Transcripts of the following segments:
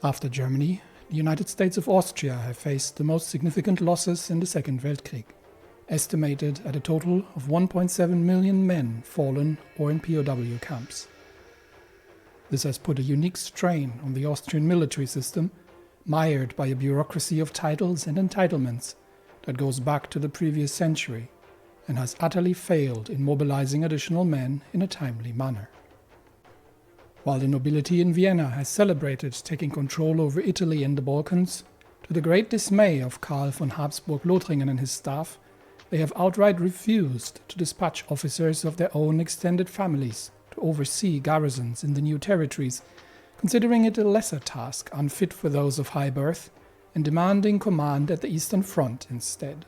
After Germany, the United States of Austria have faced the most significant losses in the Second Weltkrieg, estimated at a total of 1.7 million men fallen or in POW camps. This has put a unique strain on the Austrian military system, mired by a bureaucracy of titles and entitlements that goes back to the previous century and has utterly failed in mobilizing additional men in a timely manner. While the nobility in Vienna has celebrated taking control over Italy and the Balkans, to the great dismay of Karl von Habsburg-Lothringen and his staff, they have outright refused to dispatch officers of their own extended families to oversee garrisons in the new territories, considering it a lesser task unfit for those of high birth, and demanding command at the Eastern Front instead.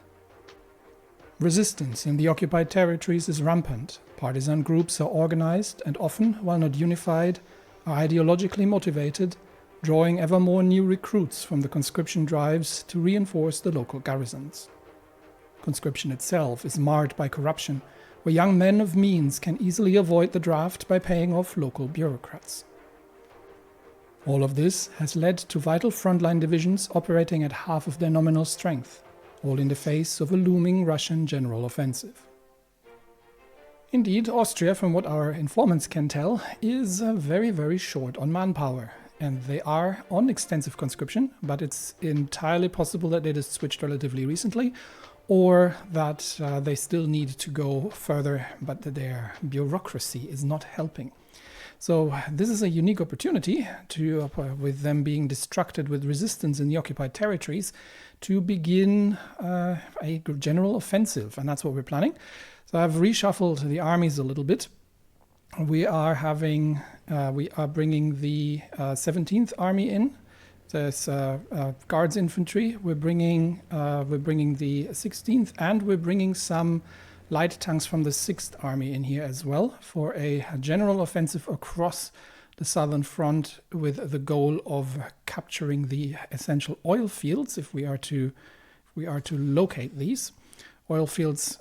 Resistance in the occupied territories is rampant. Partisan groups are organized and often, while not unified, are ideologically motivated, drawing ever more new recruits from the conscription drives to reinforce the local garrisons. Conscription itself is marred by corruption, where young men of means can easily avoid the draft by paying off local bureaucrats. All of this has led to vital frontline divisions operating at half of their nominal strength, all in the face of a looming Russian general offensive. Indeed, Austria, from what our informants can tell, is very, very short on manpower, and they are on extensive conscription, but it's entirely possible that they just switched relatively recently, or that they still need to go further, but their bureaucracy is not helping. So this is a unique opportunity to, with them being distracted with resistance in the occupied territories, to begin a general offensive, and that's what we're planning. So I've reshuffled the armies a little bit. We are bringing the 17th Army in. There's Guards infantry. We're bringing the 16th, and we're bringing some light tanks from the 6th Army in here as well for a general offensive across the southern front, with the goal of capturing the essential oil fields if we are to locate these. Oil fields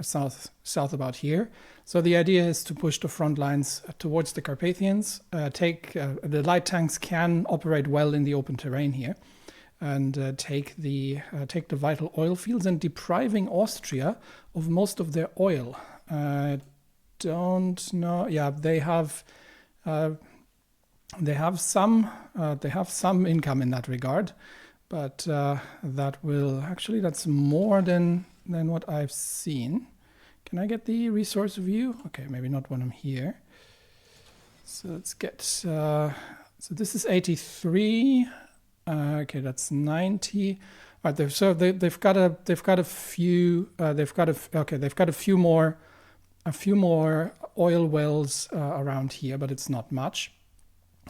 south about here. So the idea is to push the front lines towards the Carpathians. The light tanks can operate well in the open terrain here, and take the vital oil fields, and depriving Austria of most of their oil. Don't know. Yeah, they have some income in that regard, but that's more than what I've seen. Can I get the resource view? Okay, maybe not when I'm here. So let's get. So this is 83. Okay, that's 90. All right, they've got a few more oil wells around here, but it's not much,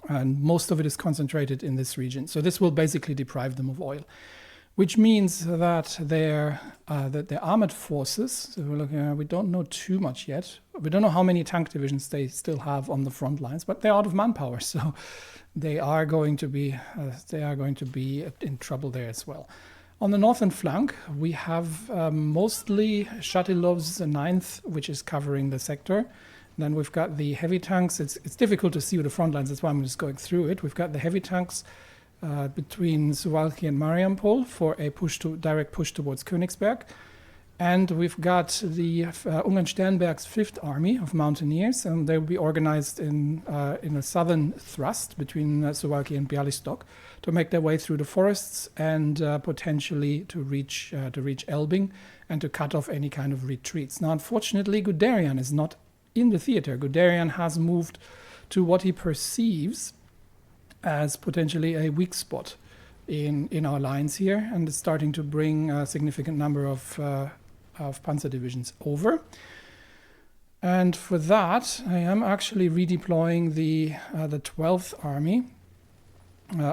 and most of it is concentrated in this region. So this will basically deprive them of oil, which means that their armored forces. So we're looking. We don't know too much yet. We don't know how many tank divisions they still have on the front lines, but they're out of manpower, so they are going to be in trouble there as well. On the northern flank, we have mostly Shatilov's 9th, which is covering the sector. Then we've got the heavy tanks. It's difficult to see with the front lines, that's why I'm just going through it. We've got the heavy tanks between Suwałki and Mariampol for a direct push towards Königsberg. And we've got the Ungarn-Sternberg's 5th Army of Mountaineers, and they will be organized in a southern thrust between Suwałki and Białystok to make their way through the forests and potentially to reach Elbing and to cut off any kind of retreats. Now, unfortunately, Guderian is not in the theater. Guderian has moved to what he perceives as potentially a weak spot in our lines here, and is starting to bring a significant number of panzer divisions over. And for that, I am actually redeploying the 12th Army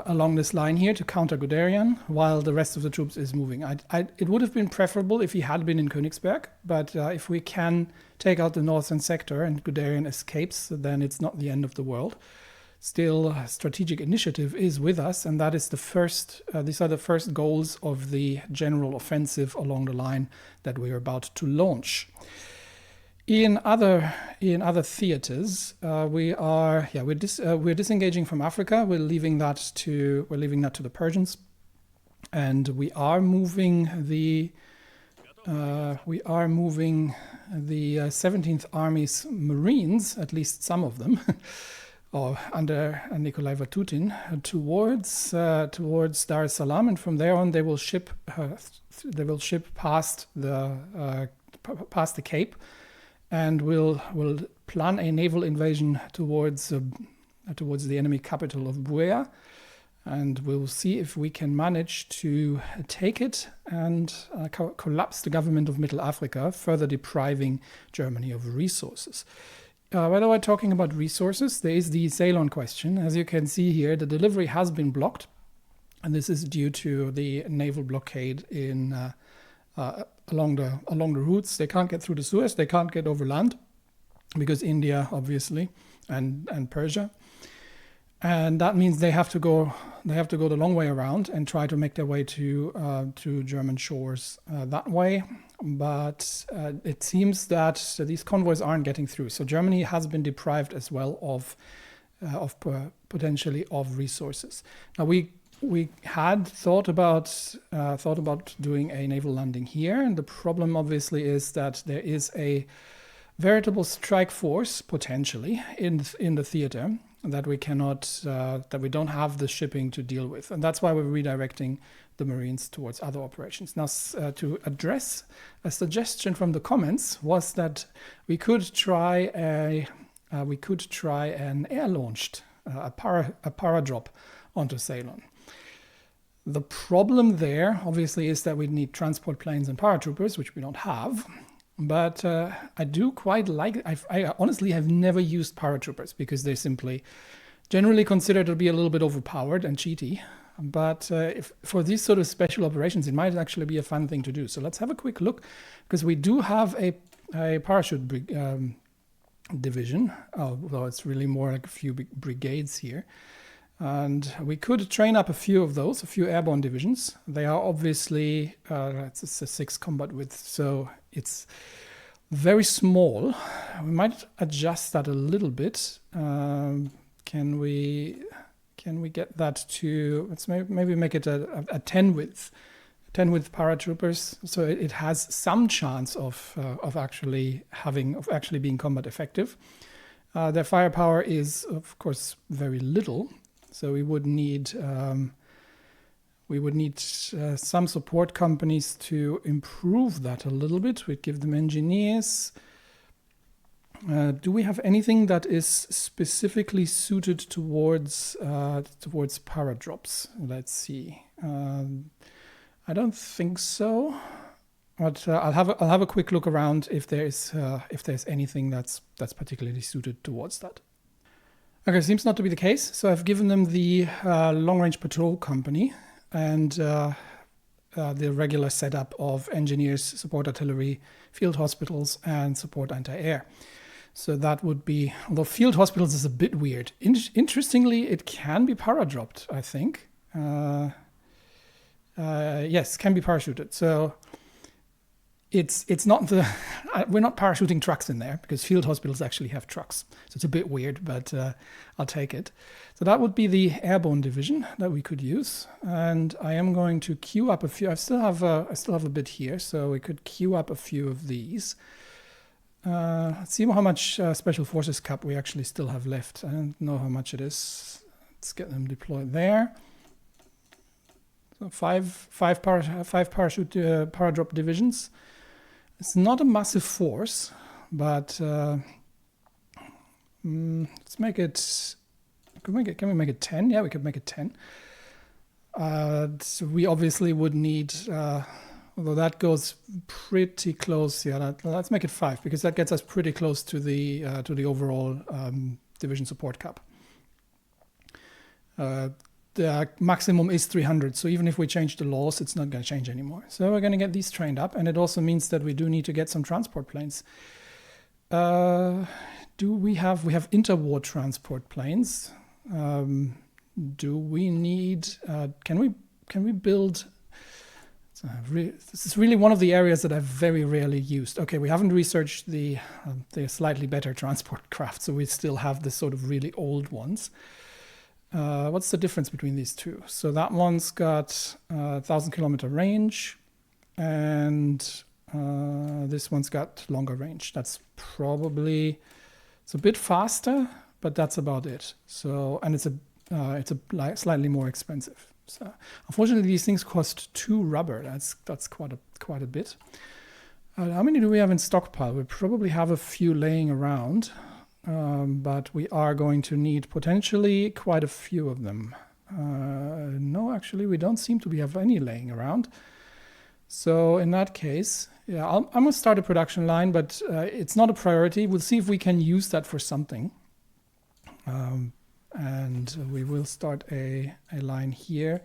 along this line here to counter Guderian, while the rest of the troops is moving. It would have been preferable if he had been in Königsberg, but if we can take out the northern sector and Guderian escapes, then it's not the end of the world. Still, strategic initiative is with us, and that is these are the first goals of the general offensive along the line that we are about to launch. In other theaters, we're disengaging from Africa. We're leaving that to the Persians, and we are moving the 17th Army's Marines, at least some of them, or under Nikolai Vatutin, towards Dar es Salaam, and from there on they will ship past the Cape, and will plan a naval invasion towards the enemy capital of Buea, and we'll see if we can manage to take it and collapse the government of Middle Africa, further depriving Germany of resources. By the way, talking about resources, there is the Ceylon question. As you can see here, the delivery has been blocked, and this is due to the naval blockade along the routes. They can't get through the Suez, they can't get over land, because India, obviously, and Persia. And that means they have to go the long way around and try to make their way to German shores that way. But it seems that these convoys aren't getting through. So Germany has been deprived as well of potentially of resources. Now we had thought about doing a naval landing here, and the problem obviously is that there is a veritable strike force potentially in the theater that we don't have the shipping to deal with, and that's why we're redirecting the Marines towards other operations. Now, to address a suggestion from the comments was that we could try an air-launched a paradrop onto Ceylon. The problem there, obviously, is that we need transport planes and paratroopers, which we don't have. But I do quite like it. I honestly have never used paratroopers because they're simply generally considered to be a little bit overpowered and cheaty. But for these sort of special operations, it might actually be a fun thing to do. So let's have a quick look, because we do have a parachute division, although it's really more like a few brigades here. And we could train up a few of those, a few airborne divisions. They are obviously, it's a 6 combat width, so it's very small. We might adjust that a little bit. Can we get that to, let's maybe make it a 10 width paratroopers, so it has some chance of actually being combat effective. Their firepower is, of course, very little. So we would need some support companies to improve that a little bit. We'd give them engineers. Do we have anything that is specifically suited towards paradrops? Let's see. I don't think so, but I'll have a quick look around if there's anything that's particularly suited towards that. Okay, seems not to be the case. So I've given them the long-range patrol company and the regular setup of engineers, support artillery, field hospitals, and support anti-air. So that would be, although field hospitals is a bit weird. Interestingly, it can be paradropped, I think. Yes, can be parachuted. So it's not we're not parachuting trucks in there, because field hospitals actually have trucks. So it's a bit weird, but I'll take it. So that would be the airborne division that we could use. And I am going to queue up a few. I still have a bit here, so we could queue up a few of these. Let's see how much Special Forces Cup we actually still have left. I don't know how much it is. Let's get them deployed there. So five parachute paradrop divisions. It's not a massive force, but let's make it. Can we make it 10? Yeah, we could make it 10. So we obviously would need, although that goes pretty close. Yeah, let's make it 5, because that gets us pretty close to the overall division support cap. The maximum is 300, so even if we change the laws, it's not going to change anymore. So we're going to get these trained up, and it also means that we do need to get some transport planes. We have interwar transport planes? Do we need? Can we build This is really one of the areas that I've very rarely used. Okay, we haven't researched the slightly better transport craft, so we still have the sort of really old ones. What's the difference between these two? So that one's got 1,000-kilometer range, and this one's got longer range. That's probably, it's a bit faster, but that's about it. So, and it's slightly more expensive. So unfortunately, these things cost 2 rubber. That's quite a bit. How many do we have in stockpile? We probably have a few laying around, but we are going to need potentially quite a few of them. No, actually, we don't seem to have any laying around. So in that case, yeah, I'm going to start a production line, but it's not a priority. We'll see if we can use that for something. And we will start a line here.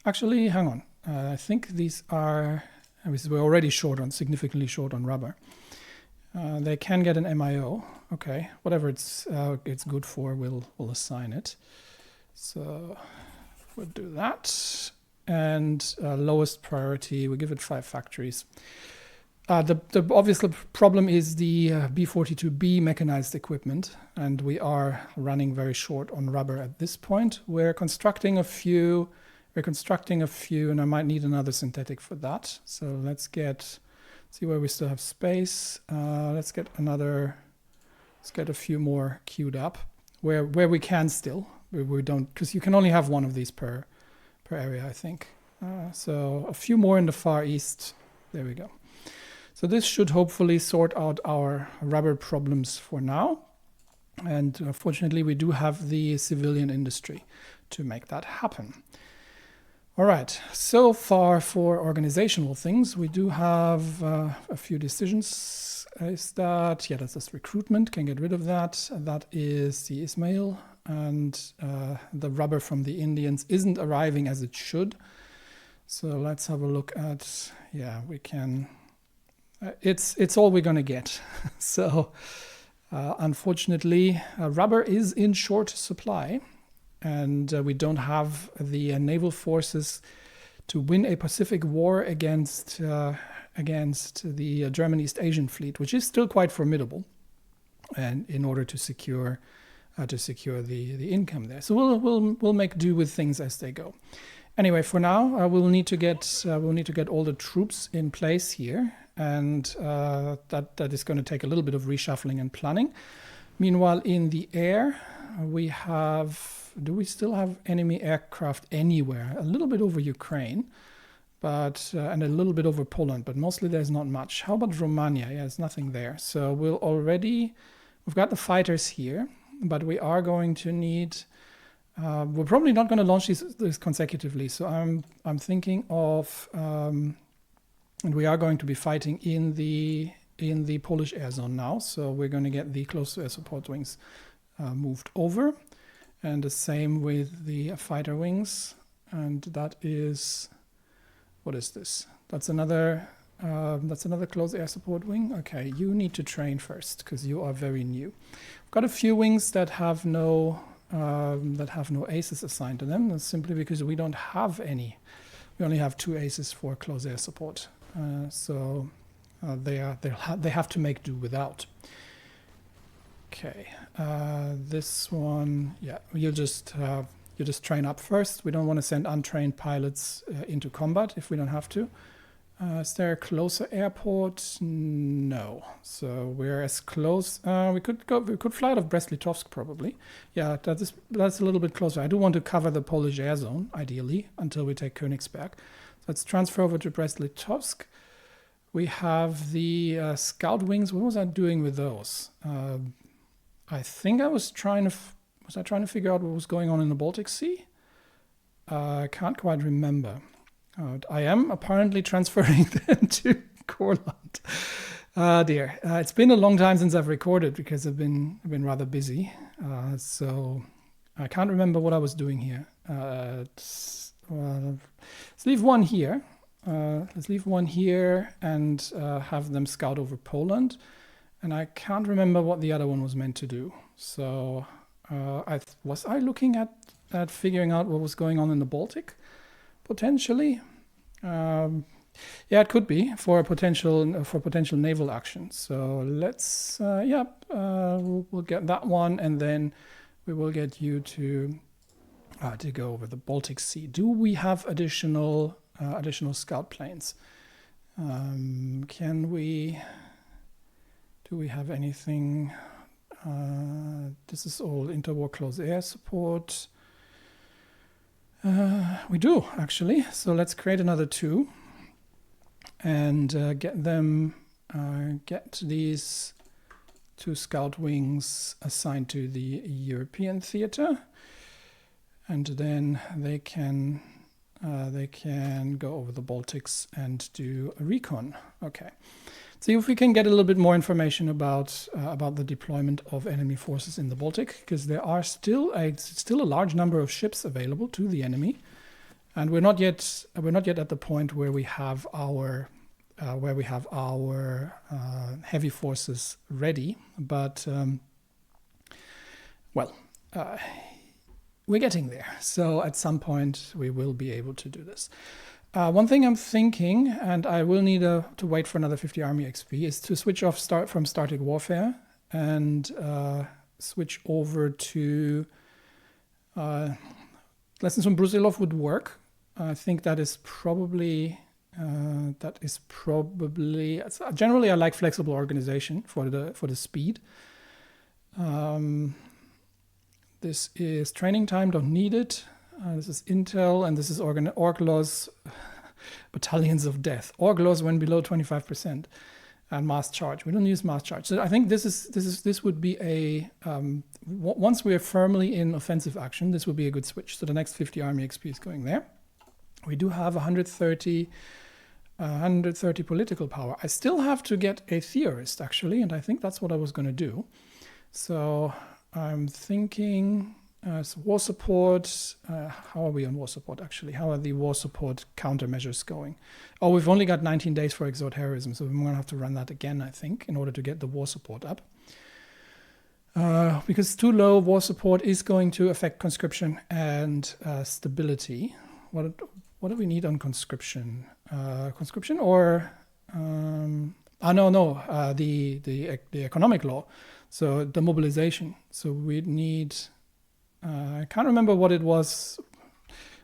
Actually, hang on. I think these are, we're already significantly short on rubber. They can get an MIO. Okay, whatever it's good for, we'll assign it. So we'll do that. And lowest priority, we give it 5 factories. The obvious problem is the B42B mechanized equipment, and we are running very short on rubber at this point. We're constructing a few, and I might need another synthetic for that. So let's see where we still have space. Let's get a few more queued up where we can still. We don't, because you can only have one of these per area, I think. So a few more in the Far East. There we go. So this should hopefully sort out our rubber problems for now. And fortunately, we do have the civilian industry to make that happen. All right, so far for organizational things, we do have a few decisions. That's just recruitment, can get rid of that. That is the Ismail, and the rubber from the Indians isn't arriving as it should. So let's have a look at, we can... It's all we're going to get. So unfortunately, rubber is in short supply, and we don't have the naval forces to win a Pacific war against the German East Asian fleet, which is still quite formidable, and in order to secure the income there. So we'll make do with things as they go. Anyway, for now, we'll need to get all the troops in place here. And that is going to take a little bit of reshuffling and planning. Meanwhile, in the air, do we still have enemy aircraft anywhere? A little bit over Ukraine, but and a little bit over Poland, but mostly there's not much. How about Romania? Yeah, there's nothing there. So we've got the fighters here, but we are going to need. We're probably not going to launch these consecutively. So I'm thinking of. And we are going to be fighting in the Polish air zone now. So we're going to get the close air support wings moved over. And the same with the fighter wings. And that is, what is this? That's another close air support wing. Okay, you need to train first because you are very new. I've got a few wings that have no aces assigned to them. That's simply because we don't have any. We only have 2 aces for close air support. So they have to make do without. Okay, this one, you'll just train up first. We don't want to send untrained pilots into combat if we don't have to. Is there a closer airport? No. So we're as close. We could fly out of Brest-Litovsk probably. Yeah, that's a little bit closer. I do want to cover the Polish air zone ideally until we take Königsberg. Let's transfer over to Brest-Litovsk. We have the scout wings. What was I doing with those? I think I was trying to figure out what was going on in the Baltic Sea? I can't quite remember. I am apparently transferring them to Courland. Dear, it's been a long time since I've recorded because I've been rather busy. So I can't remember what I was doing here. Let's leave one here. And have them scout over Poland. And I can't remember what the other one was meant to do. So was I looking at figuring out what was going on in the Baltic? Potentially. Yeah, it could be for a potential naval action. So let's we'll get that one, and then we will get you to go over the Baltic Sea. Do we have additional scout planes? Do we have anything? This is all interwar close air support. We do, actually. So let's create another 2 and get these 2 scout wings assigned to the European theater, and then they can go over the Baltics and do a recon. Okay. See if we can get a little bit more information about the deployment of enemy forces in the Baltic, because there are still a large number of ships available to the enemy, and we're not yet at the point where we have our heavy forces ready. But we're getting there. So at some point we will be able to do this. One thing I'm thinking, and I will need to wait for another 50 Army XP, is to switch off from static warfare and switch over to lessons from Brusilov would work. I think that is probably generally I like flexible organization for the speed. This is training time, don't need it. This is intel, and this is org laws, battalions of death. Org laws when below 25%, and mass charge. We don't use mass charge. So I think this would be a once we are firmly in offensive action, this would be a good switch. So the next 50 Army XP is going there. We do have 130 political power. I still have to get a theorist, actually, and I think that's what I was going to do. So I'm thinking war support. How are we on war support, actually? How are the war support countermeasures going? Oh, we've only got 19 days for exoterrorism, so we're going to have to run that again, I think, in order to get the war support up. Because too low war support is going to affect conscription and stability. What do we need on conscription? Conscription or the economic law. So the mobilization. So we need. I can't remember what it was.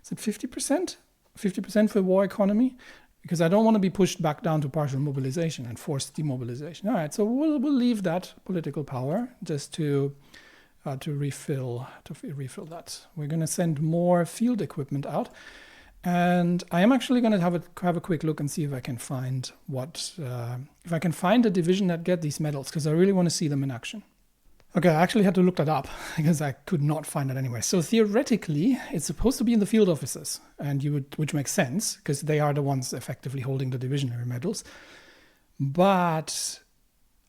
Is it 50%? 50% for war economy? Because I don't want to be pushed back down to partial mobilization and forced demobilization. All right, so we'll leave that political power just to refill that. We're going to send more field equipment out, and I am actually going to have a quick look and see if I can find if I can find a division that get these medals, because I really want to see them in action. Okay, I actually had to look that up because I could not find it anywhere. So theoretically, it's supposed to be in the field officers, which makes sense because they are the ones effectively holding the divisionary medals. But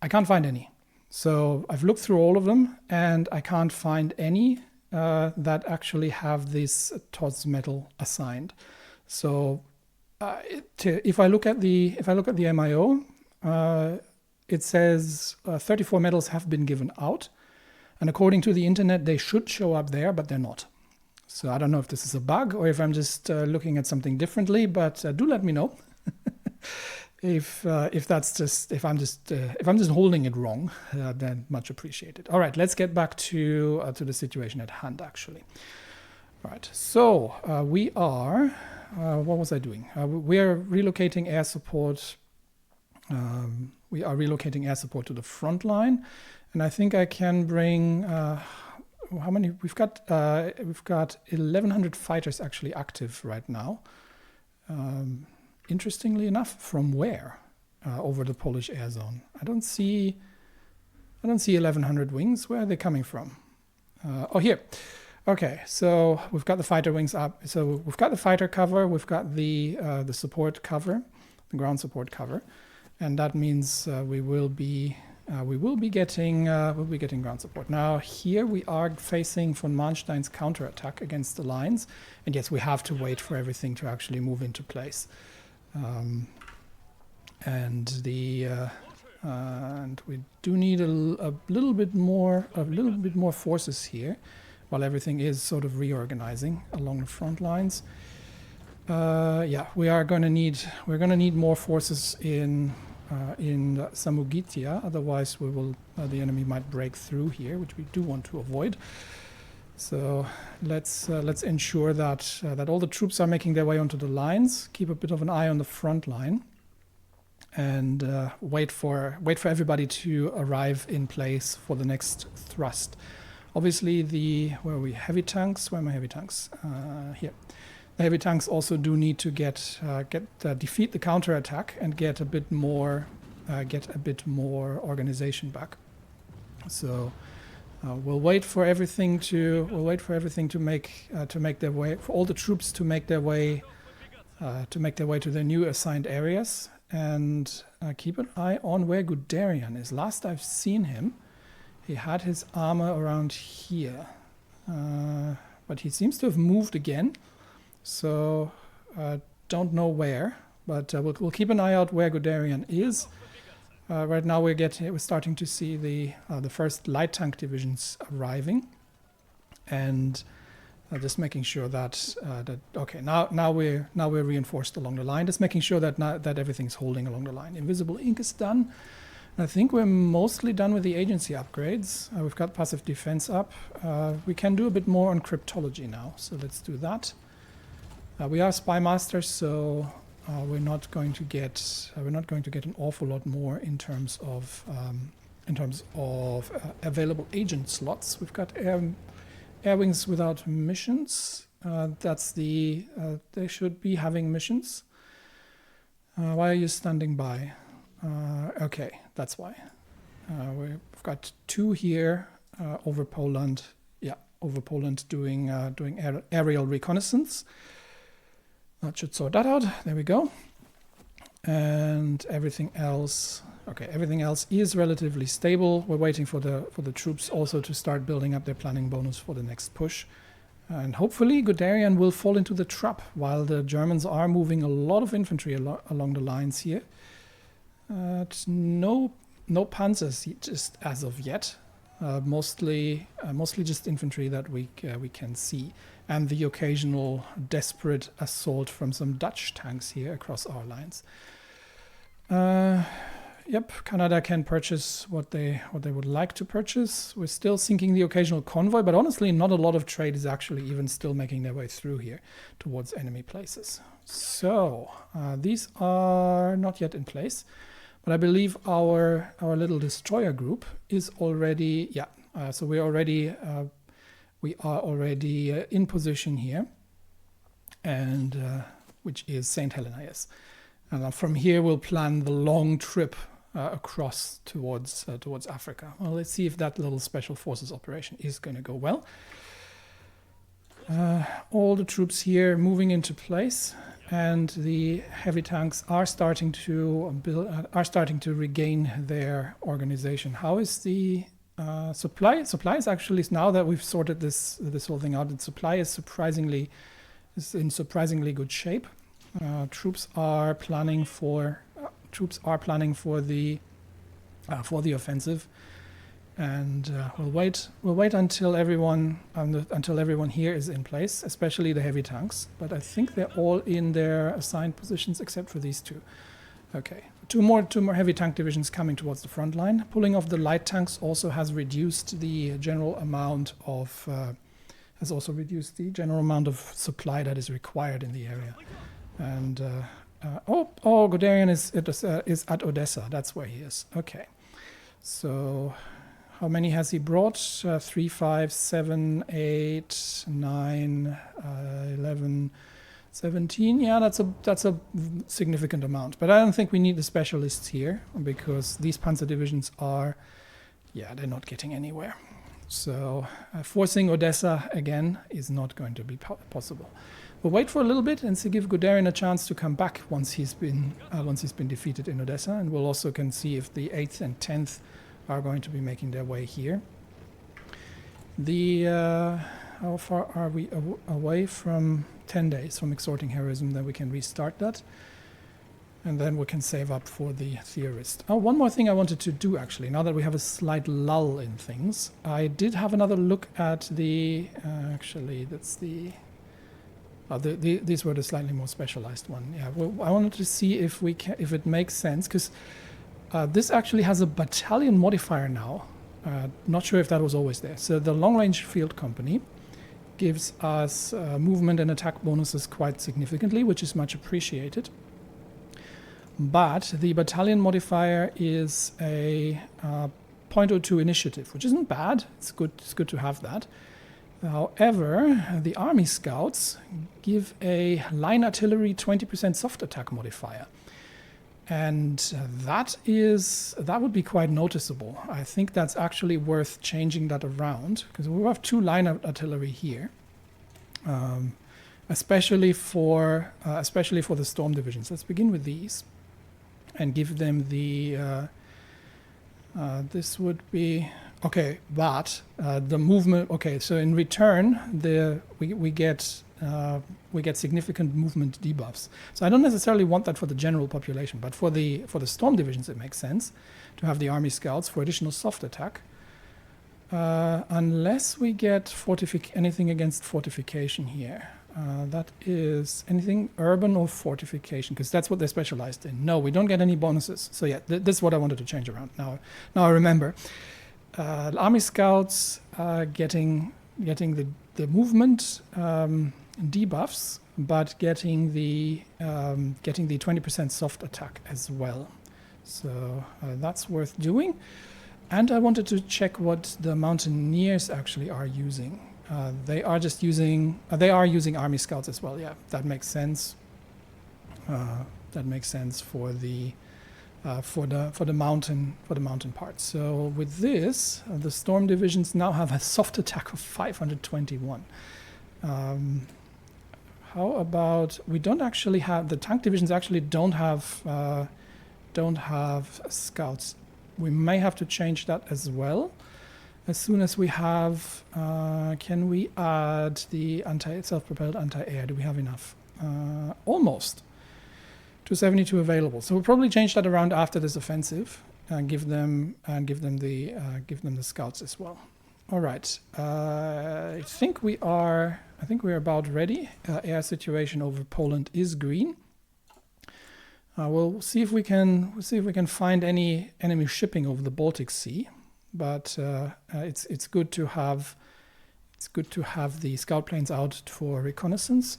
I can't find any. So I've looked through all of them, and I can't find any that actually have this TOS medal assigned. So if I look at the MIO. It says 34 medals have been given out, and according to the internet, they should show up there, but they're not. So I don't know if this is a bug or if I'm just looking at something differently. But do let me know if I'm just holding it wrong. Then much appreciated. All right, let's get back to the situation at hand. Actually, all right. So we are. What was I doing? We are relocating air support. We are relocating air support to the front line, and I think I can bring how many? We've got 1,100 fighters actually active right now. Interestingly enough, from where over the Polish air zone? I don't see 1,100 wings. Where are they coming from? Here. Okay, so we've got the fighter wings up. So we've got the fighter cover. We've got the support cover, the ground support cover. And that means we will be getting ground support. Now here we are facing von Manstein's counterattack against the lines, and yes, we have to wait for everything to actually move into place. And we do need a little bit more forces here, while everything is sort of reorganizing along the front lines. Yeah, we're gonna need more forces in Samugitia. Otherwise, the enemy might break through here, which we do want to avoid. So let's ensure that all the troops are making their way onto the lines. Keep a bit of an eye on the front line, and wait for everybody to arrive in place for the next thrust. Obviously, where are we? Heavy tanks. Where are my heavy tanks? Here. The heavy tanks also do need to defeat the counterattack and get a bit more organization back. So we'll wait for everything to make their way, for all the troops to make their way to their new assigned areas, and keep an eye on where Guderian is. Last I've seen him, he had his armor around here, but he seems to have moved again. So don't know where, but we'll keep an eye out where Guderian is. Right now we're starting to see the first light tank divisions arriving, and just making sure that okay, now we're reinforced along the line. Just making sure that everything's holding along the line. Invisible ink is done. I think we're mostly done with the agency upgrades. We've got passive defense up. We can do a bit more on cryptology now, so let's do that. We are spy masters, so we're not going to get an awful lot more in terms of available agent slots. We've got air wings without missions. They should be having missions. Why are you standing by? Okay, that's why. We've got 2 here over Poland. Yeah, over Poland doing aerial reconnaissance. That should sort that out. There we go. And everything else. Okay, everything else is relatively stable. We're waiting for the troops also to start building up their planning bonus for the next push. And hopefully Guderian will fall into the trap while the Germans are moving a lot of infantry along the lines here. No panzers just as of yet. Mostly just infantry that we can see, and the occasional desperate assault from some Dutch tanks here across our lines. Yep, Canada can purchase what they would like to purchase. We're still sinking the occasional convoy, but honestly, not a lot of trade is actually even still making their way through here towards enemy places. So these are not yet in place. But I believe our little destroyer group is already, yeah. So we are already in position here, and which is St. Helena, yes. And from here we'll plan the long trip across towards Africa. Well, let's see if that little special forces operation is going to go well. All the troops here moving into place. And the heavy tanks are starting to regain their organization. How is the supply? Supply is actually, now that we've sorted this whole thing out, the supply is in surprisingly good shape. Troops are planning for the offensive, and we'll wait until everyone here is in place, especially the heavy tanks. But I think they're all in their assigned positions except for these 2. Okay, two more heavy tank divisions coming towards the front line. Pulling off the light tanks also has reduced the general amount of supply that is required in the area. And Guderian is at Odessa. That's where he is. Okay, so. How many has he brought? 3, 5, 7, 8, 9, 11, 17. Yeah, that's a significant amount. But I don't think we need the specialists here, because these panzer divisions they're not getting anywhere. So forcing Odessa again is not going to be possible. We'll wait for a little bit and give Guderian a chance to come back once he's been defeated in Odessa, and we'll also can see if the 8th and 10th are going to be making their way here. How far are we away from 10 days from exhorting heroism? Then we can restart that, and then we can save up for the theorist. Oh, one more thing I wanted to do actually, now that we have a slight lull in things. I did have another look at the, actually that's the These were the slightly more specialized one. Yeah, well, I wanted to see if it makes sense, because this actually has a battalion modifier now. Not sure if that was always there. So the long range field company gives us movement and attack bonuses quite significantly, which is much appreciated. But the battalion modifier is a 0.02 initiative, which isn't bad. It's good to have that. However, the army scouts give a line artillery 20% soft attack modifier. And that would be quite noticeable. I think that's actually worth changing that around, because we have 2 line artillery here, especially for the storm divisions. Let's begin with these and give them the. This would be okay, but the movement. Okay, so in return, we get significant movement debuffs. So I don't necessarily want that for the general population, but for the storm divisions, it makes sense to have the army scouts for additional soft attack, unless we get anything against fortification here. That is anything urban or fortification, because that's what they're specialized in. No, we don't get any bonuses. So yeah, this is what I wanted to change around. Now I remember. Army scouts getting the movement debuffs, but getting the 20% soft attack as well. So that's worth doing. And I wanted to check what the mountaineers actually are using. They are using army scouts as well. Yeah, that makes sense. That makes sense for the mountain part. So with this, the storm divisions now have a soft attack of 521. How about we don't actually have the tank divisions? Actually, don't have scouts. We may have to change that as well. As soon as we have, can we add the self-propelled anti-air? Do we have enough? Almost. 272 available. So we'll probably change that around after this offensive and give them the scouts as well. All right. I think we are about ready. Air situation over Poland is green. We'll see if we can find any enemy shipping over the Baltic Sea. But it's good to have the scout planes out for reconnaissance.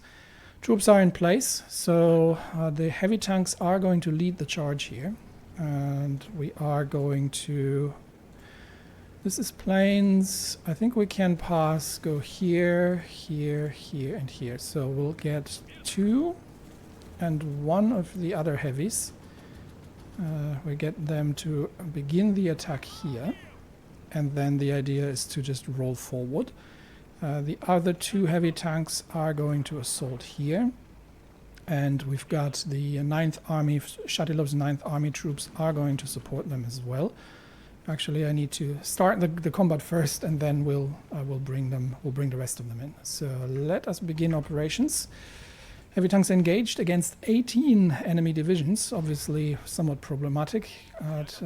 Troops are in place, so the heavy tanks are going to lead the charge here, and we are going to. This is planes. I think we can go here, here, here, and here. So we'll get 2 and 1 of the other heavies. We get them to begin the attack here. And then the idea is to just roll forward. The other 2 heavy tanks are going to assault here. And we've got the 9th Army, Shatilov's 9th Army troops are going to support them as well. Actually, I need to start the combat first, and then we'll bring the rest of them in. So let us begin operations. Heavy tanks engaged against 18 enemy divisions, obviously somewhat problematic.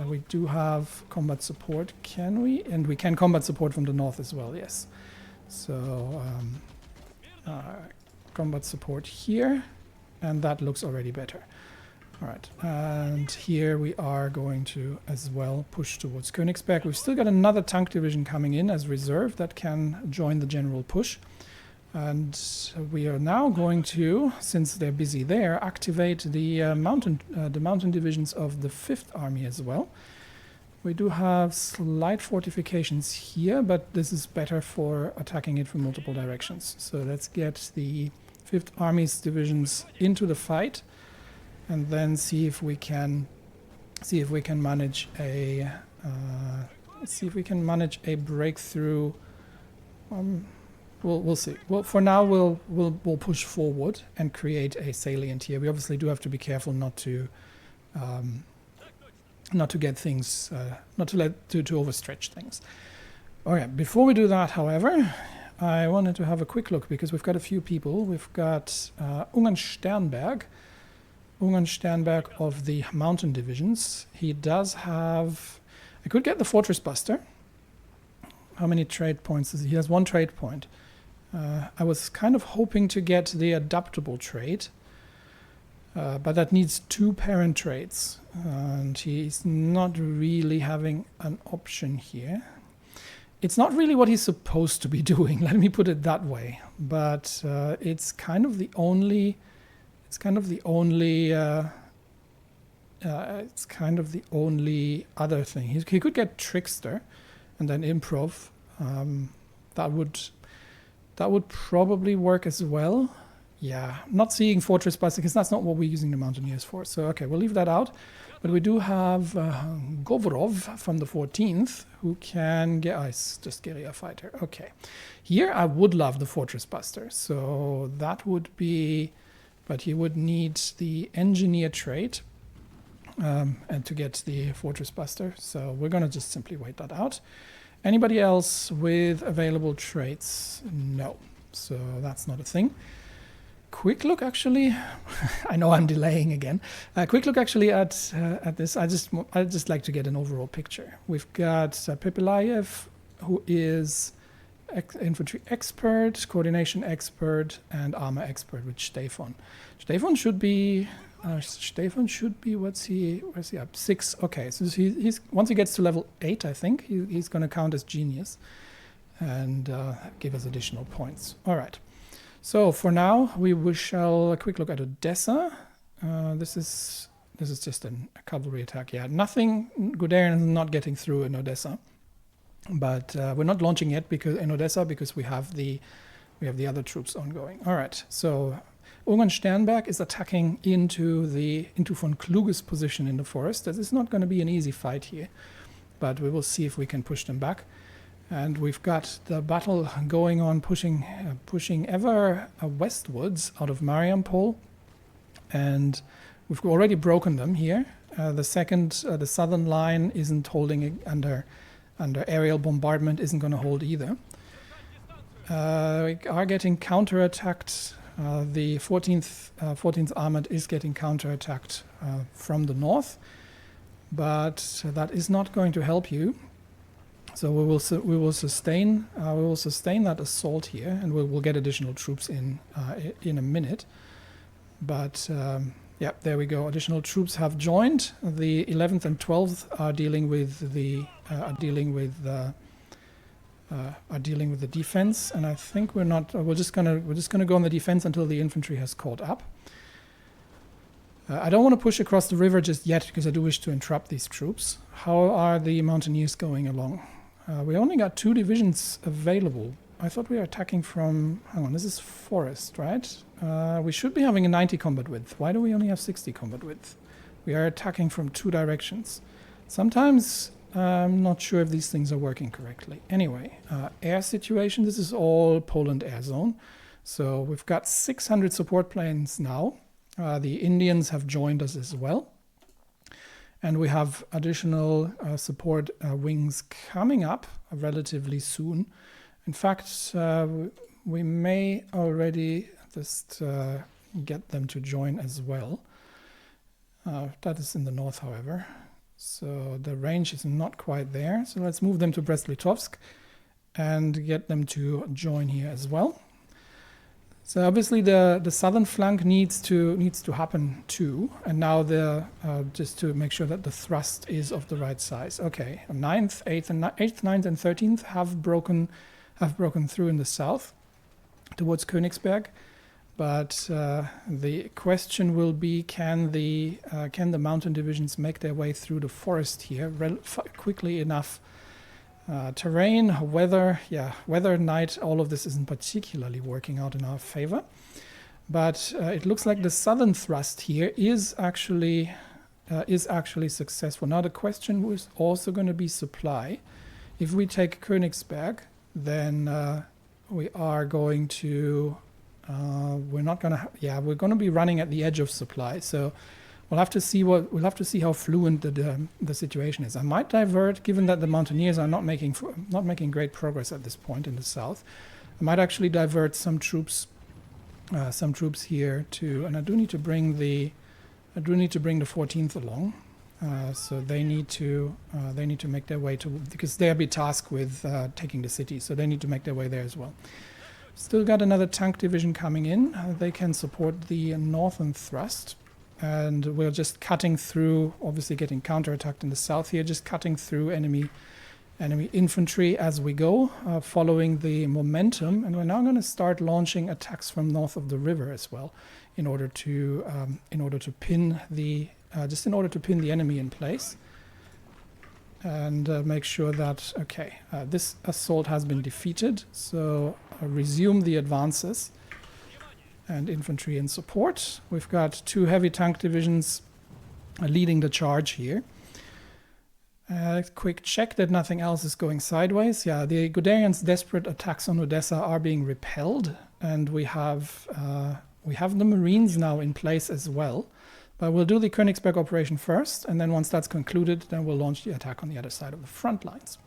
We do have combat support, can we? And we can combat support from the north as well, yes. So combat support here, and that looks already better. All right, and here we are going to as well push towards Königsberg. We've still got another tank division coming in as reserve that can join the general push. And we are now going to, since they're busy there, activate the mountain divisions of the 5th Army as well. We do have slight fortifications here, but this is better for attacking it from multiple directions. So let's get the 5th Army's divisions into the fight, and then see if we can manage a breakthrough. We'll see. Well, for now, we'll push forward and create a salient here. We obviously do have to be careful not to get things, to overstretch things. All right. Before we do that, however, I wanted to have a quick look because we've got a few people. We've got Ungarn Sternberg of the mountain divisions. He does have. I could get the Fortress Buster. How many trade points does he? He has 1 trade point. I was kind of hoping to get the adaptable trait, but that needs 2 parent traits, and he's not really having an option here. It's not really what he's supposed to be doing, let me put it that way, but it's kind of the only other thing. He could get Trickster and then Improv. That would probably work as well. Yeah, not seeing Fortress Buster because that's not what we're using the Mountaineers for. So okay, we'll leave that out. But we do have Govorov from the 14th who can get... it's just Guerrilla Fighter. Okay. Here I would love the Fortress Buster. So that would be... But he would need the Engineer trait and to get the Fortress Buster. So we're going to just simply wait that out. Anybody else with available traits? No. So that's not a thing. Quick look, actually. I know I'm delaying again. Quick look, actually, at this. I just like to get an overall picture. We've got Pepelayev, who is infantry expert, coordination expert, and armor expert with Stefan. Stefan should be. Where's he up? 6. Okay, so he's once he gets to level 8, I think he's going to count as genius, and give us additional points. All right. So for now, we shall a quick look at Odessa. This is just a cavalry attack. Yeah, nothing. Guderian is not getting through in Odessa, but we're not launching yet because we have the other troops ongoing. All right. So Ungarn Sternberg is attacking into von Kluge's position in the forest. This is not going to be an easy fight here, but we will see if we can push them back. And we've got the battle going on, pushing ever westwards out of Mariampol, and we've already broken them here. The southern line isn't holding under aerial bombardment, isn't going to hold either. We are getting counterattacked. The 14th Armored is getting counterattacked from the north, but that is not going to help you. So we will sustain that assault here, and we'll get additional troops in a minute. But yeah, there we go. Additional troops have joined. The 11th and 12th are dealing with the defense, and I think we're just gonna go on the defense until the infantry has caught up. I don't want to push across the river just yet because I do wish to interrupt these troops. How are the Mountaineers going along? We only got 2 divisions available. I thought we were attacking from... Hang on, this is forest, right? We should be having a 90 combat width. Why do we only have 60 combat width? We are attacking from 2 directions. Sometimes I'm not sure if these things are working correctly. Anyway, air situation. This is all Poland air zone. So we've got 600 support planes now. The Indians have joined us as well. And we have additional support wings coming up relatively soon. In fact, we may already just get them to join as well. That is in the north, however. So the range is not quite there. So let's move them to Brest-Litovsk and get them to join here as well. So obviously the southern flank needs to happen too, and now just to make sure that the thrust is of the right size. Okay, 9th, 9th, and 13th have broken through in the south towards Königsberg, but the question will be: can the mountain divisions make their way through the forest here quickly enough? Terrain, weather, night, all of this isn't particularly working out in our favor. But it looks like the southern thrust here is actually successful. Now the question is also going to be supply. If we take Königsberg, then we are going to we're going to be running at the edge of supply. So we'll have to see how fluent the situation is. I might divert, given that the Mountaineers are not making great progress at this point in the south. I might actually divert some troops here to, and I do need to bring the 14th along. So they need to make their way to, because they'll be tasked with taking the city. So they need to make their way there as well. Still got another tank division coming in. They can support the northern thrust. And we're just cutting through, obviously getting counterattacked in the south here, just cutting through enemy infantry as we go, following the momentum. And we're now going to start launching attacks from north of the river as well, in order to pin the enemy in place, and make sure that this assault has been defeated. So resume the advances and infantry in support. We've got 2 heavy tank divisions leading the charge here. Quick check that nothing else is going sideways. Yeah, the Guderian's desperate attacks on Odessa are being repelled, and we have the Marines now in place as well. But we'll do the Königsberg operation first, and then once that's concluded, then we'll launch the attack on the other side of the front lines.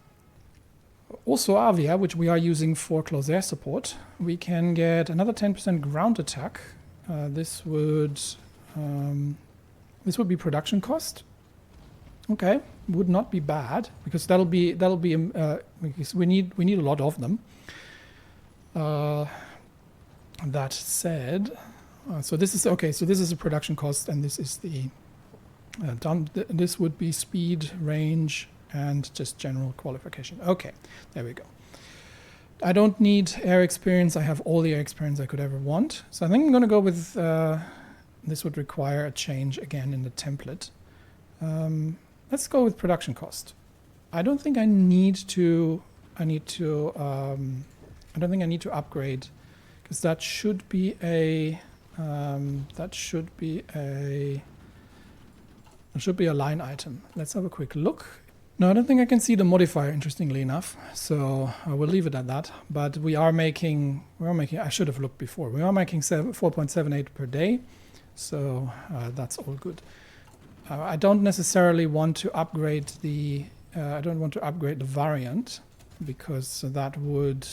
Also Avia, which we are using for close air support, we can get another 10% ground attack. This would be production cost. Okay, would not be bad, because that'll be because we need a lot of them. That said, so this is okay. So this is a production cost, and this is the this would be speed, range, and just general qualification. Okay, there we go. I don't need air experience. I have all the air experience I could ever want. So I think I'm going to go with this would require a change again in the template. Let's go with production cost. I don't think I need to. I don't think I need to upgrade, because that should be a line item. Let's have a quick look. No, I don't think I can see the modifier, interestingly enough. So I will leave it at that. But we are making. I should have looked before. We are making 4.78 per day. So that's all good. I don't necessarily want to upgrade the. I don't want to upgrade the variant, because that would.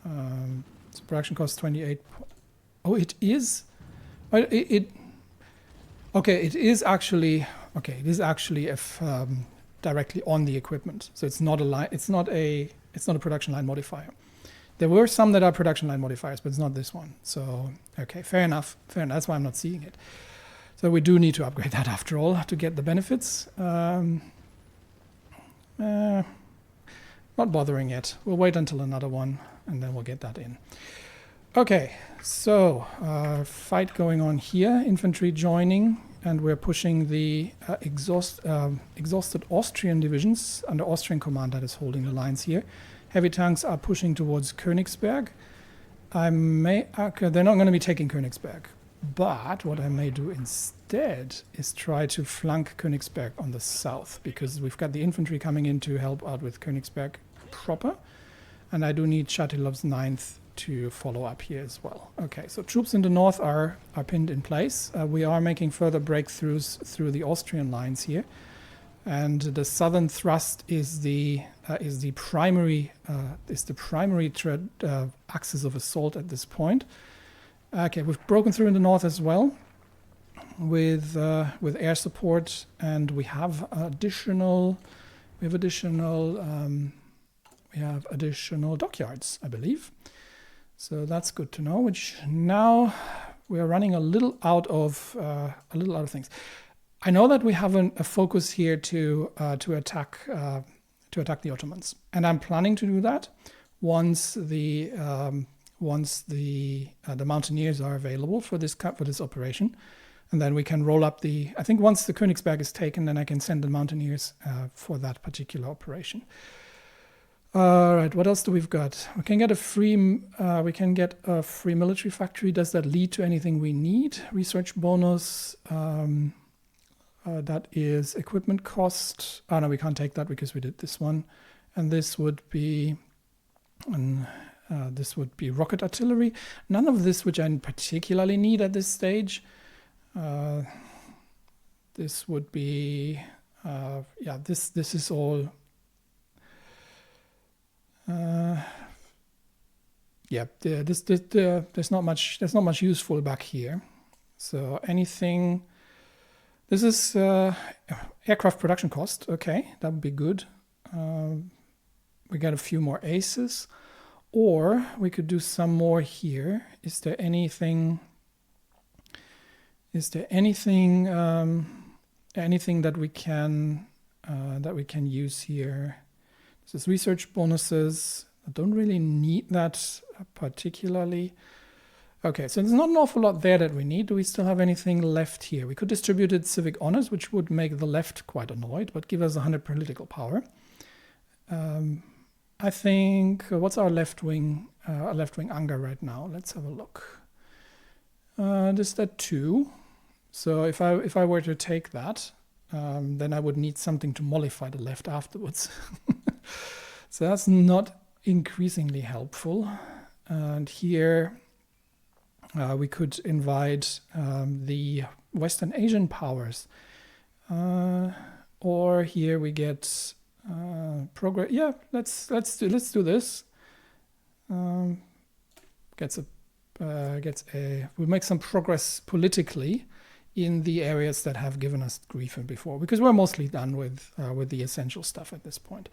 So production cost 28. Oh, it is. It is actually if directly on the equipment. So it's not a line. It's not a production line modifier. There were some that are production line modifiers, but it's not this one. So okay, fair enough. That's why I'm not seeing it. So we do need to upgrade that after all to get the benefits. Not bothering yet. We'll wait until another one, and then we'll get that in. Okay, so fight going on here. Infantry joining, and we're pushing the exhausted Austrian divisions under Austrian command that is holding the lines here. Heavy tanks are pushing towards Königsberg. They're not going to be taking Königsberg. But what I may do instead is try to flank Königsberg on the south, because we've got the infantry coming in to help out with Königsberg proper, and I do need Chatilov's 9th to follow up here as well. Okay, so troops in the north are pinned in place. We are making further breakthroughs through the Austrian lines here, and the southern thrust is the primary axis of assault at this point. Okay, we've broken through in the north as well with air support, and we have additional dockyards, I believe. So that's good to know. Which now we are running a little out of things. I know that we have a focus here to attack the Ottomans, and I'm planning to do that once the Mountaineers are available for this operation, and then we can roll up the. I think once the Königsberg is taken, then I can send the Mountaineers for that particular operation. All right, what else do we've got? We can get a free military factory. Does that lead to anything we need? Research bonus. That is equipment cost. Oh no, we can't take that because we did this one, and this would be. This would be rocket artillery. None of this which I particularly need at this stage. This would be, this is all. There's not much useful back here. So anything. This is aircraft production cost. Okay, that would be good. We got a few more aces. Or we could do some more here. Is there anything anything that we can use here? This is research bonuses. I don't really need that particularly. Okay, so there's not an awful lot there that we need. Do we still have anything left here? We could distribute it civic honors, which would make the left quite annoyed, but give us 100 political power. I think, what's our left-wing anger right now? Let's have a look. This is at 2. So if I were to take that, then I would need something to mollify the left afterwards. So that's not increasingly helpful. And here we could invite the Western Asian powers. Or here we get progress. Yeah, let's do this. We make some progress politically in the areas that have given us grief before, because we're mostly done with the essential stuff at this point.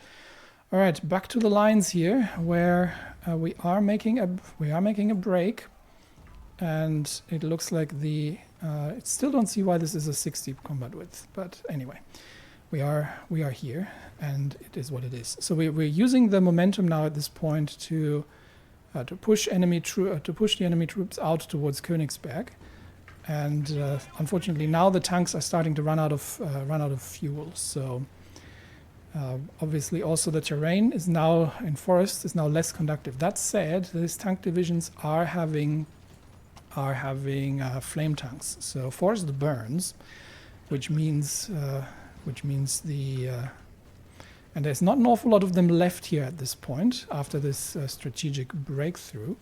All right, back to the lines here, where we are making a break, and it looks like I still don't see why this is a 60 combat width, but anyway, we are here, and it is what it is. So we're using the momentum now at this point to push the enemy troops out towards Königsberg. And unfortunately, now the tanks are starting to run out of fuel. So obviously, also the terrain is now in forest is now less conductive. That said, these tank divisions are having flame tanks. So forest burns, which means and there's not an awful lot of them left here at this point after this strategic breakthrough.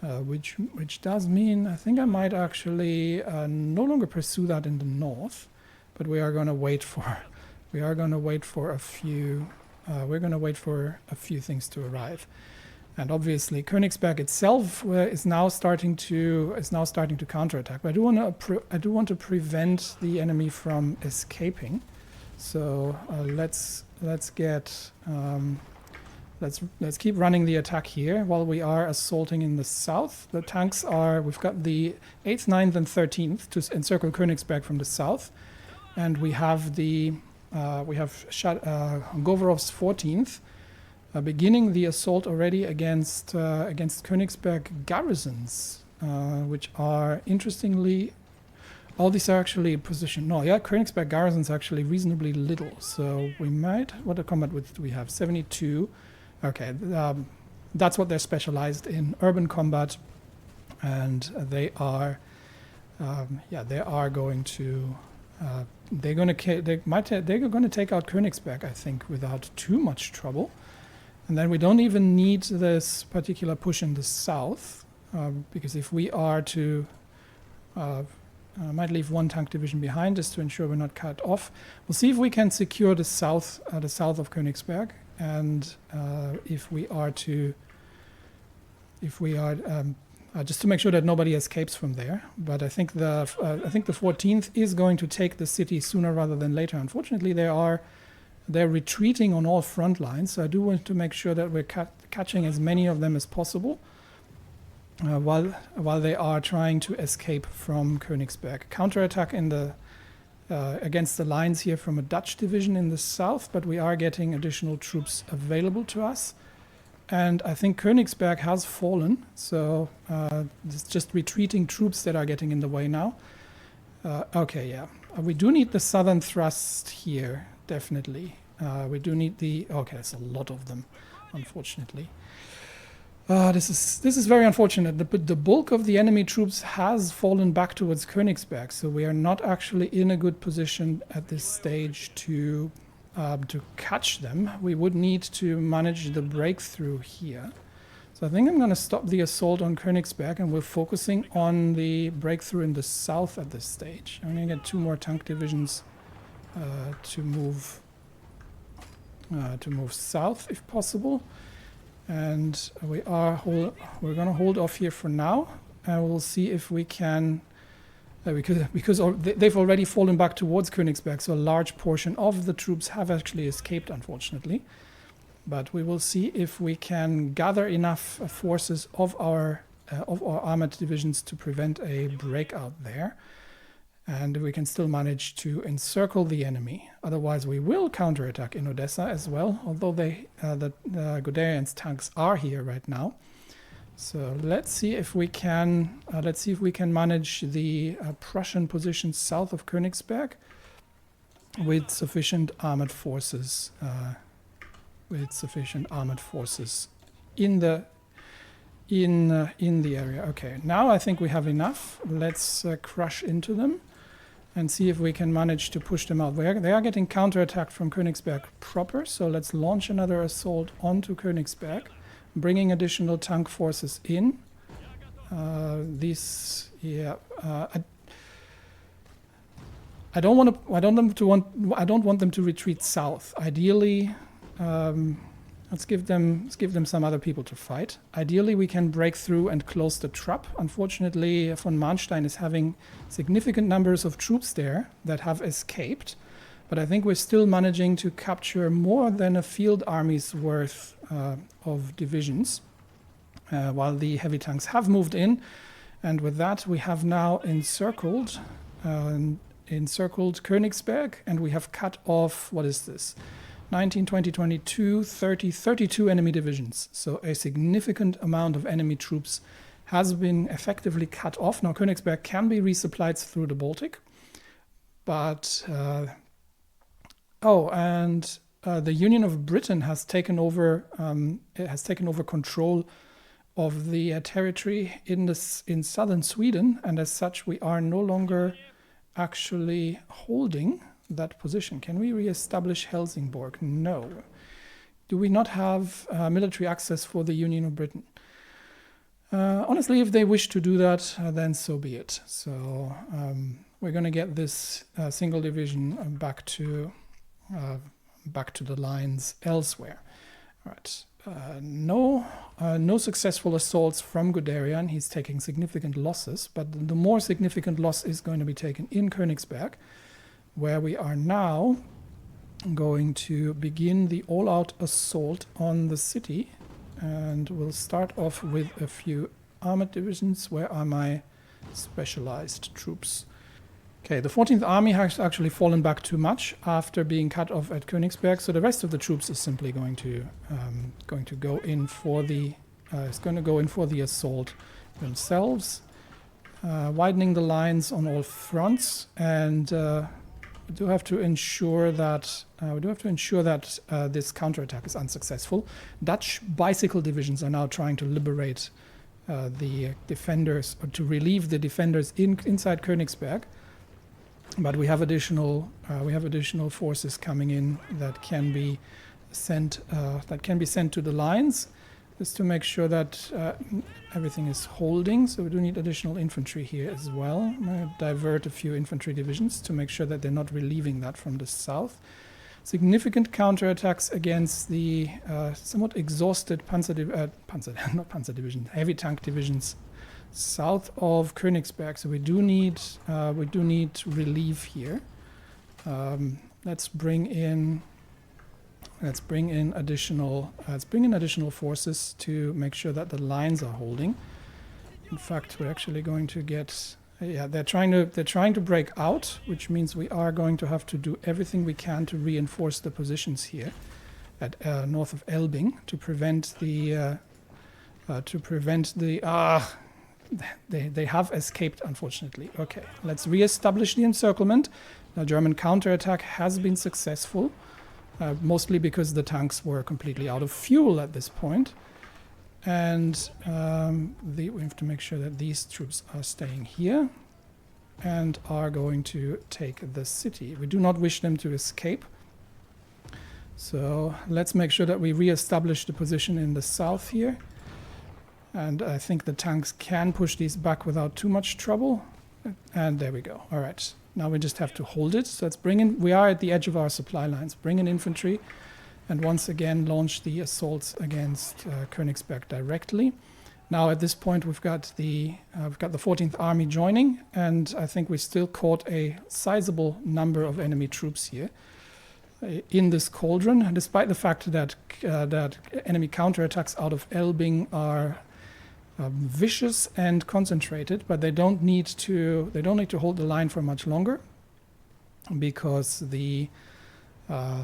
Which does mean I think I might actually no longer pursue that in the north, but we are going to wait for a few things to arrive, and obviously Königsberg itself is now starting to counterattack. But I do want to prevent the enemy from escaping, so let's keep running the attack here while we are assaulting in the south. The tanks we've got the 8th, 9th, and 13th to encircle Königsberg from the south. And we have Govorov's 14th beginning the assault already against Königsberg garrisons, which are interestingly, all these are actually positioned. No, yeah, Königsberg garrisons actually reasonably little. So we might, what combat width do we have? 72. Okay, that's what they're specialized in, urban combat, and they're going to take out Königsberg, I think, without too much trouble. And then we don't even need this particular push in the south, because if we are to, I might leave one tank division behind just to ensure we're not cut off. We'll see if we can secure the south of Königsberg. And if we are just to make sure that nobody escapes from there, but I think the 14th is going to take the city sooner rather than later. Unfortunately, they're retreating on all front lines, so I do want to make sure that we're catching as many of them as possible while they are trying to escape from Königsberg. Counterattack against the lines here from a Dutch division in the south, but we are getting additional troops available to us. And I think Königsberg has fallen, so it's just retreating troops that are getting in the way now. Okay, yeah. We do need the southern thrust here, definitely. We do need okay, there's a lot of them, unfortunately. This is very unfortunate. The bulk of the enemy troops has fallen back towards Königsberg, so we are not actually in a good position at this stage to catch them. We would need to manage the breakthrough here. So I think I'm going to stop the assault on Königsberg, and we're focusing on the breakthrough in the south at this stage. I'm going to get 2 more tank divisions to move south if possible. And we're going to hold off here for now, and we'll see if we can, because they've already fallen back towards Königsberg, so a large portion of the troops have actually escaped, unfortunately. but we will see if we can gather enough forces of our armored divisions to prevent a breakout there. And we can still manage to encircle the enemy. Otherwise, we will counterattack in Odessa as well, although the Guderian's tanks are here right now. So let's see if we can manage the Prussian position south of Königsberg with sufficient armored forces. In the area. Okay, now I think we have enough. Let's crush into them and see if we can manage to push them out. They are getting counterattacked from Königsberg proper, so let's launch another assault onto Königsberg, bringing additional tank forces in. I don't want them to retreat south. Ideally, let's give them some other people to fight. Ideally, we can break through and close the trap. Unfortunately, von Manstein is having significant numbers of troops there that have escaped. But I think we're still managing to capture more than a field army's worth of divisions, while the heavy tanks have moved in. And with that, we have now encircled Königsberg, and we have cut off, what is this? 19, 20, 22, 30, 32 enemy divisions. So a significant amount of enemy troops has been effectively cut off. Now Königsberg can be resupplied through the Baltic, but the Union of Britain has taken over control of the territory in southern Sweden, and as such we are no longer actually holding that position. Can we re-establish Helsingborg? No. Do we not have military access for the Union of Britain? Honestly, if they wish to do that, then so be it. So we're going to get this single division back to the lines elsewhere. All right. No successful assaults from Guderian. He's taking significant losses, but the more significant loss is going to be taken in Königsberg, where we are now going to begin the all-out assault on the city. And we'll start off with a few armored divisions. Where are my specialized troops? Okay, the 14th Army has actually fallen back too much after being cut off at Königsberg, so the rest of the troops is simply going to go in for the assault themselves, widening the lines on all fronts, and we do have to ensure that this counterattack is unsuccessful. Dutch bicycle divisions are now trying to liberate the defenders, or to relieve the defenders inside Königsberg. But we have additional forces coming in that can be sent to the lines, just to make sure that everything is holding. So we do need additional infantry here as well. I'm going to divert a few infantry divisions to make sure that they're not relieving that from the south. Significant counterattacks against the somewhat exhausted heavy tank divisions south of Königsberg. So we do need relief here. Let's bring in additional forces to make sure that the lines are holding. In fact, we're actually going to get they're trying to break out, which means we are going to have to do everything we can to reinforce the positions here at north of Elbing to prevent the they have escaped, unfortunately. Okay, let's re-establish the encirclement. The German counterattack has been successful, mostly because the tanks were completely out of fuel at this point. And we have to make sure that these troops are staying here and are going to take the city. We do not wish them to escape. So let's make sure that we re-establish the position in the south here. And I think the tanks can push these back without too much trouble. And there we go. All right. Now we just have to hold it. So let's bring in, we are at the edge of our supply lines. Bring in infantry and once again launch the assaults against Königsberg directly. Now at this point we've got the 14th Army joining, and I think we still caught a sizable number of enemy troops here. in this cauldron, despite the fact that that enemy counterattacks out of Elbing are vicious and concentrated, but they don't need to hold the line for much longer, because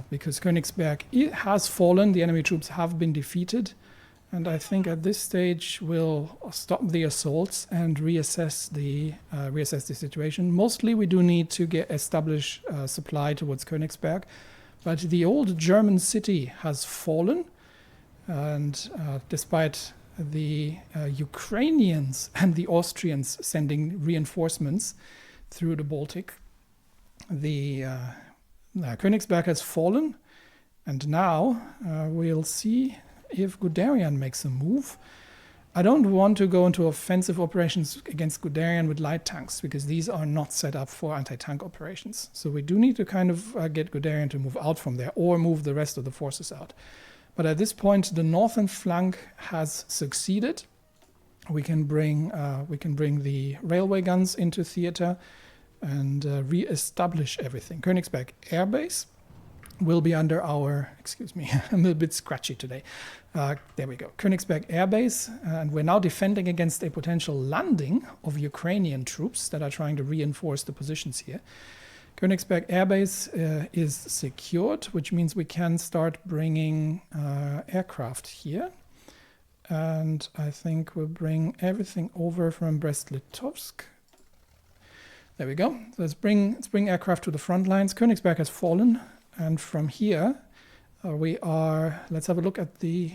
because Königsberg has fallen, the enemy troops have been defeated, and I think at this stage we'll stop the assaults and reassess the situation. Mostly we do need to establish supply towards Königsberg, but the old German city has fallen, and despite the Ukrainians and the Austrians sending reinforcements through the Baltic, the Königsberg has fallen, and now we'll see if Guderian makes a move. I don't want to go into offensive operations against Guderian with light tanks, because these are not set up for anti-tank operations. So we do need to kind of get Guderian to move out from there, or move the rest of the forces out. But at this point, the northern flank has succeeded. We can bring the railway guns into theater and re-establish everything. Königsberg Air Base will be under our, excuse me, I'm a bit scratchy today. There we go, Königsberg Air Base, and we're now defending against a potential landing of Ukrainian troops that are trying to reinforce the positions here. Königsberg Air Base is secured, which means we can start bringing aircraft here. And I think we'll bring everything over from Brest-Litovsk. There we go. So let's bring aircraft to the front lines. Königsberg has fallen, and from here we are. Let's have a look at the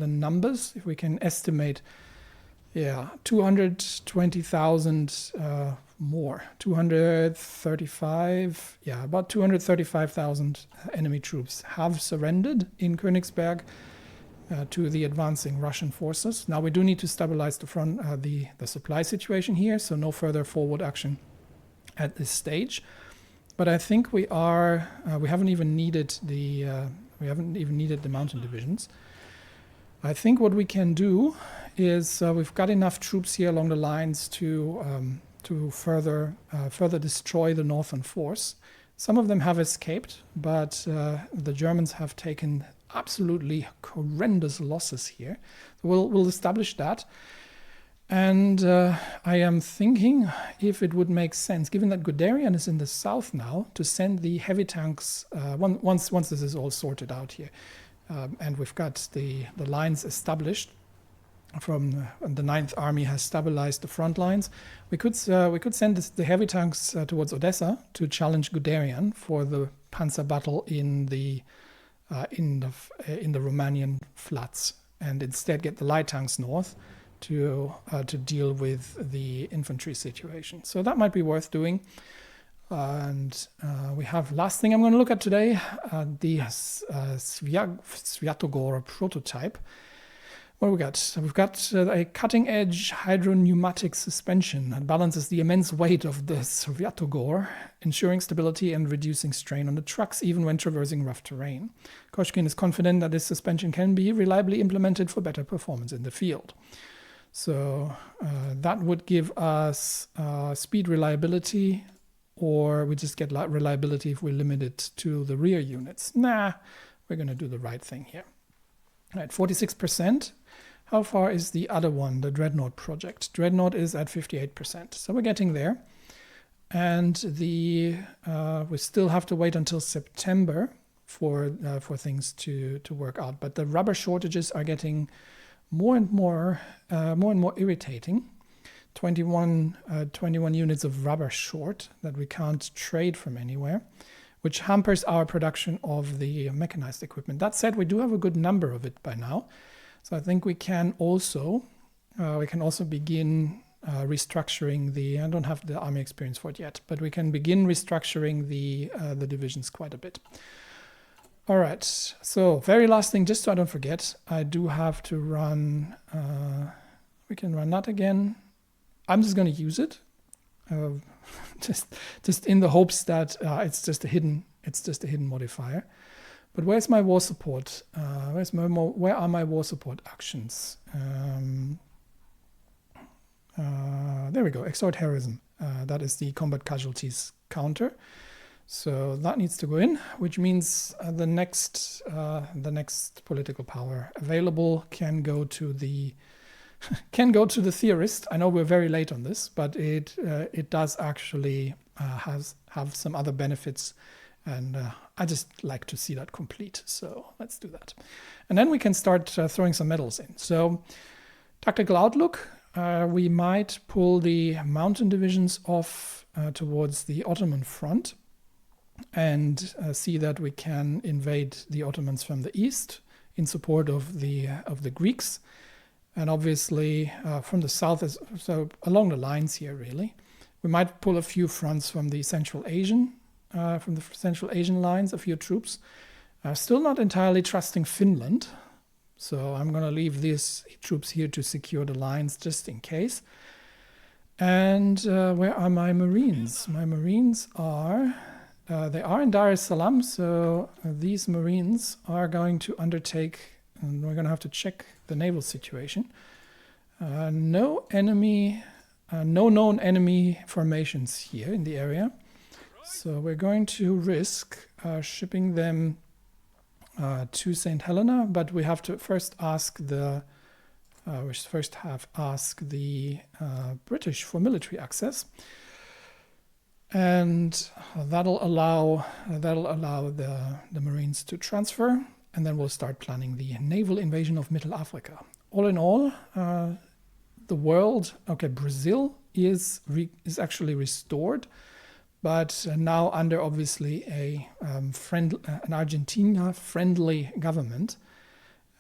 numbers. If we can estimate, 220,000 more, 235. About 235,000 enemy troops have surrendered in Königsberg to the advancing Russian forces. Now we do need to stabilize the front, the supply situation here, so no further forward action at this stage. But I think we haven't even needed the mountain divisions. I think what we can do is we've got enough troops here along the lines to further destroy the northern force. Some of them have escaped, but the Germans have taken absolutely horrendous losses here. We'll establish that. And I am thinking if it would make sense, given that Guderian is in the south now, to send the heavy tanks once this is all sorted out here, and we've got the lines established. From the 9th Army has stabilized the front lines. We could send the heavy tanks towards Odessa to challenge Guderian for the panzer battle in the Romanian flats, and instead get the light tanks north to deal with the infantry situation. So that might be worth doing. And we have last thing I'm going to look at today, the Sviatogor prototype. What we got? We've got a cutting-edge hydro-pneumatic suspension that balances the immense weight of the Sviatogor, ensuring stability and reducing strain on the trucks even when traversing rough terrain. Koshkin is confident that this suspension can be reliably implemented for better performance in the field. So that would give us speed reliability, or we just get reliability if we limit it to the rear units. Nah, we're going to do the right thing here. All right, 46%. How far is the other one, the Dreadnought project? Dreadnought is at 58%, so we're getting there. And we still have to wait until September for things to work out. But the rubber shortages are getting more and more irritating. 21 units of rubber short that we can't trade from anywhere, which hampers our production of the mechanized equipment. That said, we do have a good number of it by now. So I think we can also begin restructuring I don't have the army experience for it yet, but we can begin restructuring the divisions quite a bit. All right, so very last thing, just so I don't forget, I do have to run, we can run that again. I'm just going to use it, just in the hopes that it's just a hidden modifier. But where's my war support? Where are my war support actions? There we go. Extort heroism. That is the combat casualties counter. So that needs to go in, which means the next political power available can go to the theorist. I know we're very late on this, but it does actually have some other benefits, and I just like to see that complete. So let's do that, and then we can start throwing some medals in. So tactical outlook. We might pull the mountain divisions off towards the Ottoman front, and see that we can invade the Ottomans from the east in support of the Greeks, and obviously from the south, so along the lines here really. We might pull a few fronts from the Central Asian lines, a few troops. Still not entirely trusting Finland, so I'm going to leave these troops here to secure the lines just in case. And where are my Marines? My Marines are... they are in Dar es Salaam, so these Marines are going to undertake, and we're going to have to check the naval situation. No known enemy formations here in the area, so we're going to risk shipping them to St. Helena, but we have to first ask the British for military access. And that'll allow the Marines to transfer, and then we'll start planning the naval invasion of Middle Africa. All in all, the world, Brazil is actually restored, but now under obviously an Argentina-friendly government.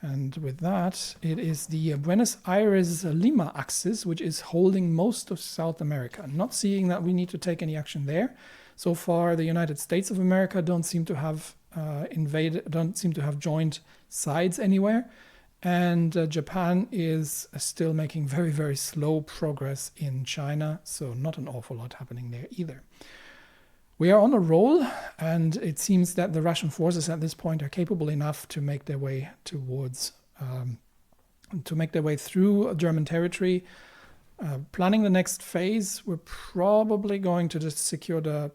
And with that, it is the Buenos Aires-Lima axis, which is holding most of South America. Not seeing that we need to take any action there. So far, the United States of America don't seem to have joined sides anywhere. And Japan is still making very, very slow progress in China. So not an awful lot happening there either. We are on a roll, and it seems that the Russian forces at this point are capable enough to make their way through German territory. Planning the next phase, we're probably going to just secure the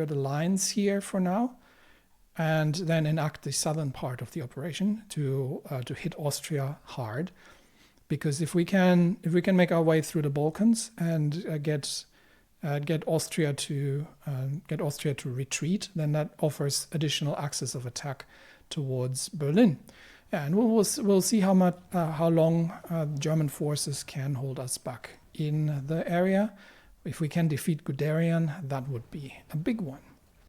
lines here for now, and then enact the southern part of the operation to hit Austria hard. Because if we can make our way through the Balkans and get Austria to retreat, then that offers additional axis of attack towards Berlin, and we'll see how long German forces can hold us back in the area. If we can defeat Guderian, that would be a big one.